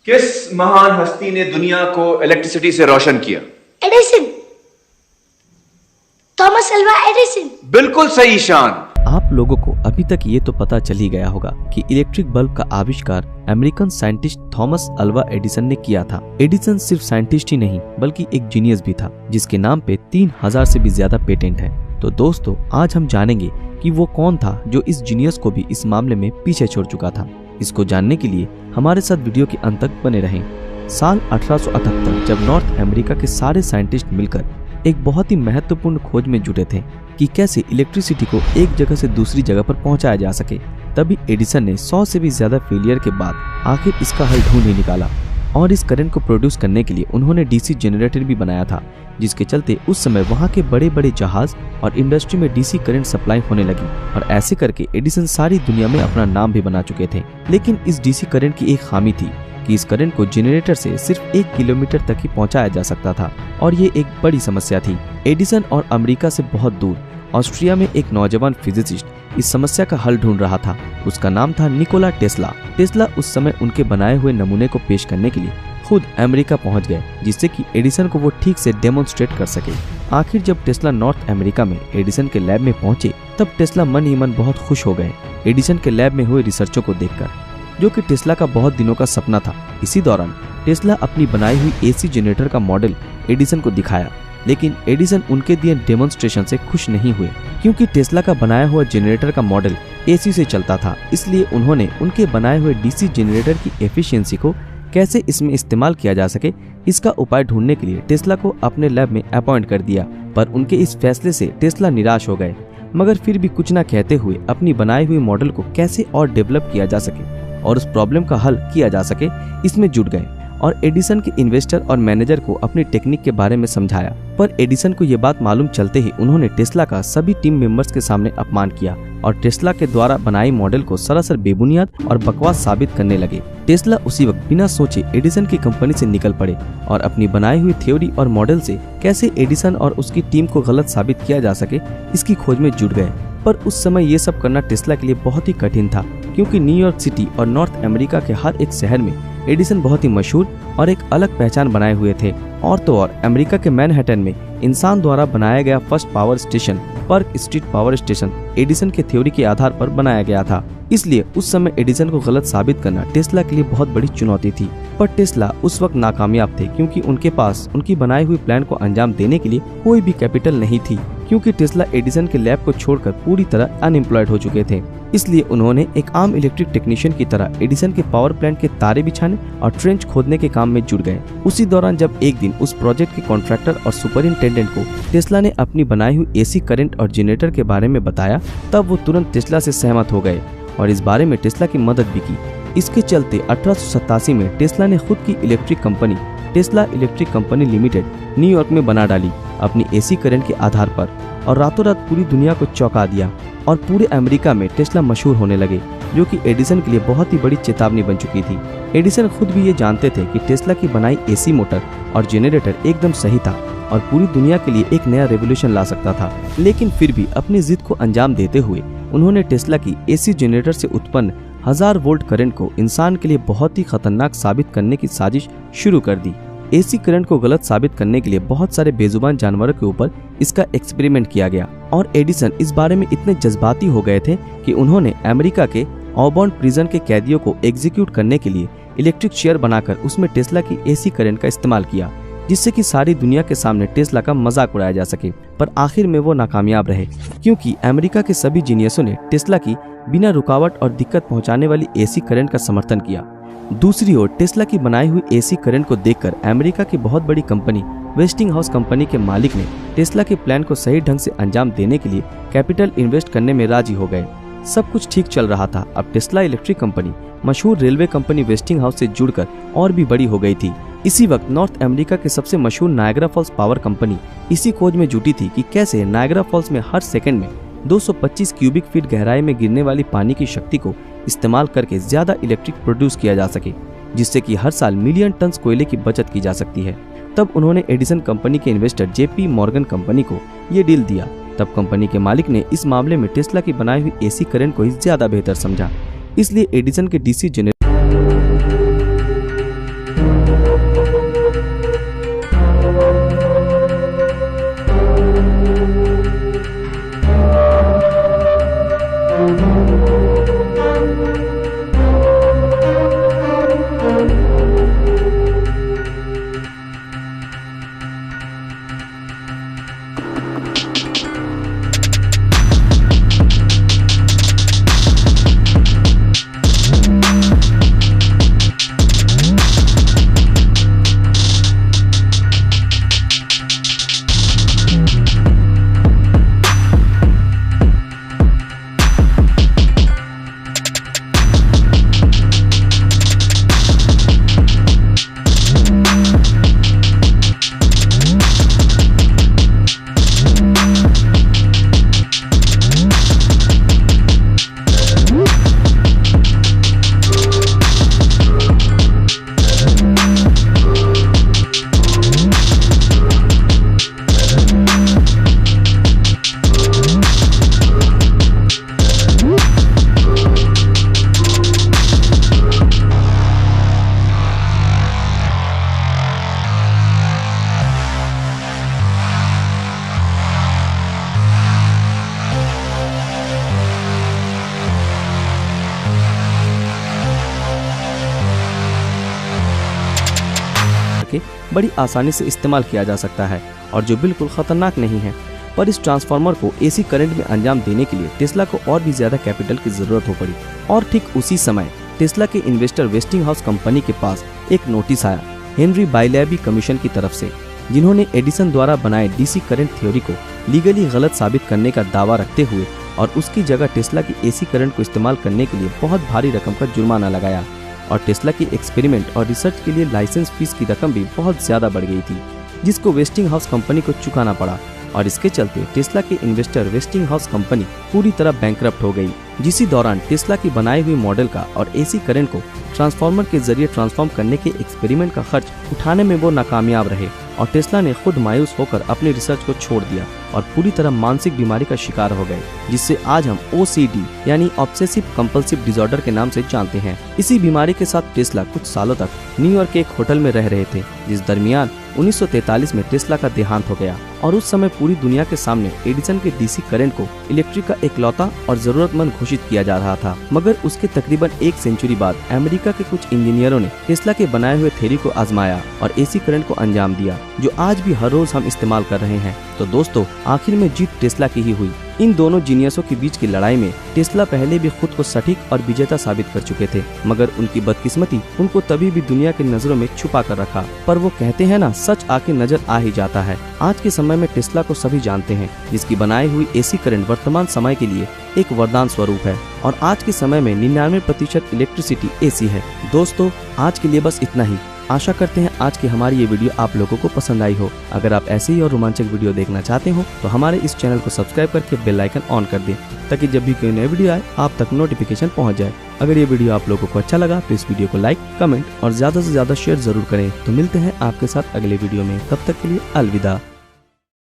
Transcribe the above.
किस महान हस्ती ने दुनिया को इलेक्ट्रिसिटी से रोशन किया? Edison, Thomas Alva Edison. बिल्कुल सही शान। आप लोगों को अभी तक ये तो पता चल ही गया होगा कि इलेक्ट्रिक बल्ब का आविष्कार American scientist Thomas Alva Edison ने किया था। एडिसन सिर्फ साइंटिस्ट ही नहीं बल्कि एक जीनियस भी था, जिसके नाम पे 3000 से भी ज्यादा पेटेंट है। तो दोस्तों, आज हम जानेंगे कि वो कौन था जो इस जीनियस को भी इस मामले में पीछे छोड़ चुका था। इसको जानने के लिए हमारे साथ वीडियो के अंत तक बने रहें। साल 1878 जब नॉर्थ अमेरिका के सारे साइंटिस्ट मिलकर एक बहुत ही महत्वपूर्ण खोज में जुटे थे कि कैसे इलेक्ट्रिसिटी को एक जगह से दूसरी जगह पर पहुंचाया जा सके, तभी एडिसन ने 100 से भी ज्यादा फेलियर के बाद आखिर इसका हल ढूंढ ही निकाला। और इस करंट को प्रोड्यूस करने के लिए उन्होंने डीसी जनरेटर भी बनाया था, जिसके चलते उस समय वहां के बड़े बड़े जहाज और इंडस्ट्री में डीसी करंट सप्लाई होने लगी। और ऐसे करके एडिसन सारी दुनिया में अपना नाम भी बना चुके थे। लेकिन इस डीसी करंट की एक खामी थी कि इस करंट को जनरेटर से सिर्फ 1 किलोमीटर तक ही पहुंचाया जा सकता था, और ये एक बड़ी समस्या थी। एडिसन और अमेरिका से बहुत दूर ऑस्ट्रिया में एक नौजवान फिजिसिस्ट इस समस्या का हल ढूंढ रहा था। उसका नाम था निकोला टेस्ला। टेस्ला उस समय उनके बनाए हुए नमूने को पेश करने के लिए खुद अमेरिका पहुंच गए, जिससे कि एडिसन को वो ठीक से डेमोन्स्ट्रेट कर सके। आखिर जब टेस्ला नॉर्थ अमेरिका में एडिसन के लैब में पहुंचे, तब टेस्ला मन ही मन बहुत खुश हो गए एडिसन के लैब में हुए रिसर्चों को देखकर, जो कि टेस्ला का बहुत दिनों का सपना था। इसी दौरान टेस्ला अपनी बनाई हुई एसी जनरेटर का मॉडल एडिसन को दिखाया, लेकिन एडिसन उनके दिए डेमोन्स्ट्रेशन से खुश नहीं हुए, क्योंकि टेस्ला का बनाया हुआ जनरेटर का मॉडल एसी से चलता था। इसलिए उन्होंने उनके बनाए हुए डीसी जनरेटर की एफिशिएंसी को कैसे इसमें इस्तेमाल किया जा सके, इसका उपाय ढूंढने के लिए टेस्ला को अपने लैब में अपॉइंट कर दिया। पर उनके इस फैसले से टेस्ला निराश हो गए, मगर फिर भी कुछ न कहते हुए अपनी बनाई हुई मॉडल को कैसे और डेवलप किया जा सके और उस प्रॉब्लम का हल किया जा सके, इसमें जुट गए और एडिसन के इन्वेस्टर और मैनेजर को अपनी टेक्निक के बारे में समझाया। पर एडिसन को ये बात मालूम चलते ही उन्होंने टेस्ला का सभी टीम मेंबर्स के सामने अपमान किया और टेस्ला के द्वारा बनाई मॉडल को सरासर बेबुनियाद और बकवास साबित करने लगे। टेस्ला उसी वक्त बिना सोचे एडिसन की कंपनी से निकल पड़े और अपनी बनाई हुई थ्योरी और मॉडल से कैसे एडिसन और उसकी टीम को गलत साबित किया जा सके, इसकी खोज में जुट गए। पर उस समय ये सब करना टेस्ला के लिए बहुत ही कठिन था, क्योंकि न्यूयॉर्क सिटी और नॉर्थ अमेरिका के हर एक शहर में एडिसन बहुत ही मशहूर और एक अलग पहचान बनाए हुए थे। और तो और अमेरिका के मैनहट्टन में इंसान द्वारा बनाया गया first power station Pearl street power station Edison के थ्योरी के आधार पर बनाया गया था। इसलिए उस समय एडिसन को गलत साबित करना टेस्ला के लिए बहुत बड़ी चुनौती थी। पर टेस्ला उस वक्त नाकामयाब थे, क्योंकि उनके पास उनकी बनाई हुई प्लान को अंजाम देने के लिए कोई भी कैपिटल नहीं थी, क्योंकि टेस्ला एडिसन के लैब को छोड़कर पूरी तरह अनएम्प्लॉयड हो चुके थे। इसलिए उन्होंने एक आम इलेक्ट्रिक टेक्नीशियन की तरह एडिसन के पावर प्लांट के तारे बिछाने और ट्रेंच खोदने के काम में जुट गए। उसी दौरान जब एक दिन उस प्रोजेक्ट के कॉन्ट्रैक्टर और सुपरिंटेंडेंट को टेस्ला ने अपनी बनाई हुई एसी करंट और जनरेटर के बारे में बताया, तब वो तुरंत टेस्ला से सहमत हो गए और इस बारे में टेस्ला की मदद भी की। इसके चलते 1887 में टेस्ला ने खुद की electric company Tesla electric company limited New York में बना डाली अपनी एसी करंट के आधार पर, और रातों रात पूरी दुनिया को चौंका दिया और पूरे अमेरिका में टेस्ला मशहूर होने लगे, जो कि एडिसन के लिए बहुत ही बड़ी चेतावनी बन चुकी थी। एडिसन खुद भी ये जानते थे कि टेस्ला की बनाई एसी मोटर और जनरेटर एकदम सही था और पूरी दुनिया के लिए एक नया रेवोल्यूशन ला सकता था। लेकिन फिर भी अपनी जिद को अंजाम देते हुए उन्होंने टेस्ला की एसी जनरेटर से उत्पन्न 1000 वोल्ट करंट को इंसान के लिए बहुत ही खतरनाक साबित करने की साजिश शुरू कर दी। एसी करंट को गलत साबित करने के लिए बहुत सारे बेजुबान जानवरों के ऊपर इसका एक्सपेरिमेंट किया गया, और एडिसन इस बारे में इतने जज्बाती हो गए थे कि उन्होंने अमेरिका के ऑबर्न प्रिजन के कैदियों को एग्जीक्यूट करने के लिए इलेक्ट्रिक चेयर बनाकर उसमें टेस्ला की एसी करंट का इस्तेमाल किया, जिससे कि सारी दुनिया के सामने टेस्ला का मजाक उड़ाया जा सके। पर आखिर में वो नाकामयाब रहे, क्योंकि अमेरिका के सभी जीनियसों ने टेस्ला की बिना रुकावट और दिक्कत पहुंचाने वाली एसी करंट का समर्थन किया। दूसरी ओर टेस्ला की बनाई हुई एसी करंट को देखकर अमेरिका की बहुत बड़ी कंपनी वेस्टिंगहाउस कंपनी के मालिक ने टेस्ला के प्लान को सही ढंग से अंजाम देने के लिए कैपिटल इन्वेस्ट करने में राजी हो गए। सब कुछ ठीक चल रहा था। अब टेस्ला इलेक्ट्रिक कंपनी मशहूर रेलवे कंपनी वेस्टिंगहाउस से जुड़कर और भी बड़ी हो गई थी। इसी वक्त नॉर्थ अमेरिका के सबसे मशहूर नायग्रा फॉल्स पावर कंपनी इसी खोज में जुटी थी कि कैसे नायग्रा फॉल्स में हर सेकंड में 225 क्यूबिक फीट गहराई में गिरने वाली पानी की शक्ति को इस्तेमाल करके ज्यादा इलेक्ट्रिक प्रोड्यूस किया जा सके, जिससे कि हर साल मिलियन टन कोयले की बचत की जा सकती है। तब उन्होंने एडिसन कंपनी के इन्वेस्टर जेपी मॉर्गन कंपनी को ये डील दिया। तब कंपनी के मालिक ने इस मामले में टेस्ला की बनाई हुई एसी करंट को ही ज्यादा बेहतर समझा, इसलिए एडिसन के डीसी जनरेटर करके बड़ी आसानी से इस्तेमाल किया जा सकता है और जो बिल्कुल खतरनाक नहीं है। पर इस ट्रांसफार्मर को एसी करंट में अंजाम देने के लिए टेस्ला को और भी ज्यादा कैपिटल की जरूरत हो पड़ी। और ठीक उसी समय टेस्ला के इन्वेस्टर वेस्टिंगहाउस कंपनी के पास एक नोटिस आया हेनरी बाइलैबी कमीशन की तरफ से, जिन्होंने एडिसन द्वारा बनाए डीसी करंट थ्योरी को लीगली गलत साबित करने का दावा रखते हुए और उसकी जगह टेस्ला की एसी करंट को इस्तेमाल करने के लिए बहुत भारी रकम का जुर्माना लगाया। और टेस्ला की एक्सपेरिमेंट और रिसर्च के लिए लाइसेंस फीस की रकम भी बहुत ज्यादा बढ़ गई थी, जिसको वेस्टिंगहाउस कंपनी को चुकाना पड़ा। और इसके चलते टेस्ला के इन्वेस्टर वेस्टिंगहाउस कंपनी पूरी तरह बैंकरप्ट हो गई। जिसी दौरान टेस्ला की बनाई हुई मॉडल का और एसी करंट को ट्रांसफार्मर के जरिए ट्रांसफॉर्म करने के एक्सपेरिमेंट का खर्च उठाने में वो नाकामयाब रहे और टेस्ला ने खुद मायूस होकर अपनी रिसर्च को छोड़ दिया और पूरी तरह मानसिक बीमारी का शिकार हो गए, जिससे आज हम OCD यानी ऑब्सेसिव कंपल्सिव डिसऑर्डर के नाम से जानते हैं। इसी बीमारी के साथ टेस्ला कुछ सालों तक न्यूयॉर्क के एक होटल में रह रहे थे, जिस दरमियान 1943 में टेस्ला का देहांत हो गया। और उस समय पूरी दुनिया के सामने एडिसन के डीसी करंट को इलेक्ट्रिक का इकलौता और जरूरतमंद घोषित किया जा रहा था। मगर उसके तकरीबन 1 सेंचुरी बाद अमेरिका के कुछ इंजीनियरों ने टेस्ला के बनाए हुए थ्योरी को आजमाया और एसी करंट को अंजाम दिया, जो आज भी हर रोज हम इस्तेमाल कर रहे हैं। तो दोस्तों, आखिर में जीत टेस्ला की ही हुई। इन दोनों जीनियसों के बीच की लड़ाई में टेस्ला पहले भी खुद को सटीक और विजेता साबित कर चुके थे, मगर उनकी बदकिस्मती उनको तभी भी दुनिया की नजरों में छुपा कर रखा। पर वो कहते हैं ना, सच आके नजर आ ही जाता है। आज के समय में टेस्ला को सभी जानते हैं, जिसकी बनाई हुई एसी करंट वर्तमान समय के लिए एक वरदान स्वरूप है और आज के समय में 99% इलेक्ट्रिसिटी एसी है। दोस्तों, आज के लिए बस इतना ही। आशा करते हैं आज की हमारी ये वीडियो आप लोगों को पसंद आई हो। अगर आप ऐसे ही और रोमांचक वीडियो देखना चाहते हो तो हमारे इस चैनल को सब्सक्राइब करके बेल आइकन ऑन कर दें, ताकि जब भी कोई नई वीडियो आए आप तक नोटिफिकेशन पहुंच जाए। अगर ये वीडियो आप लोगों को अच्छा लगा तो इस वीडियो को लाइक, कमेंट और ज्यादा से ज्यादा शेयर जरूर करें। तो मिलते हैं आपके साथ अगले वीडियो में, तब तक के लिए अलविदा।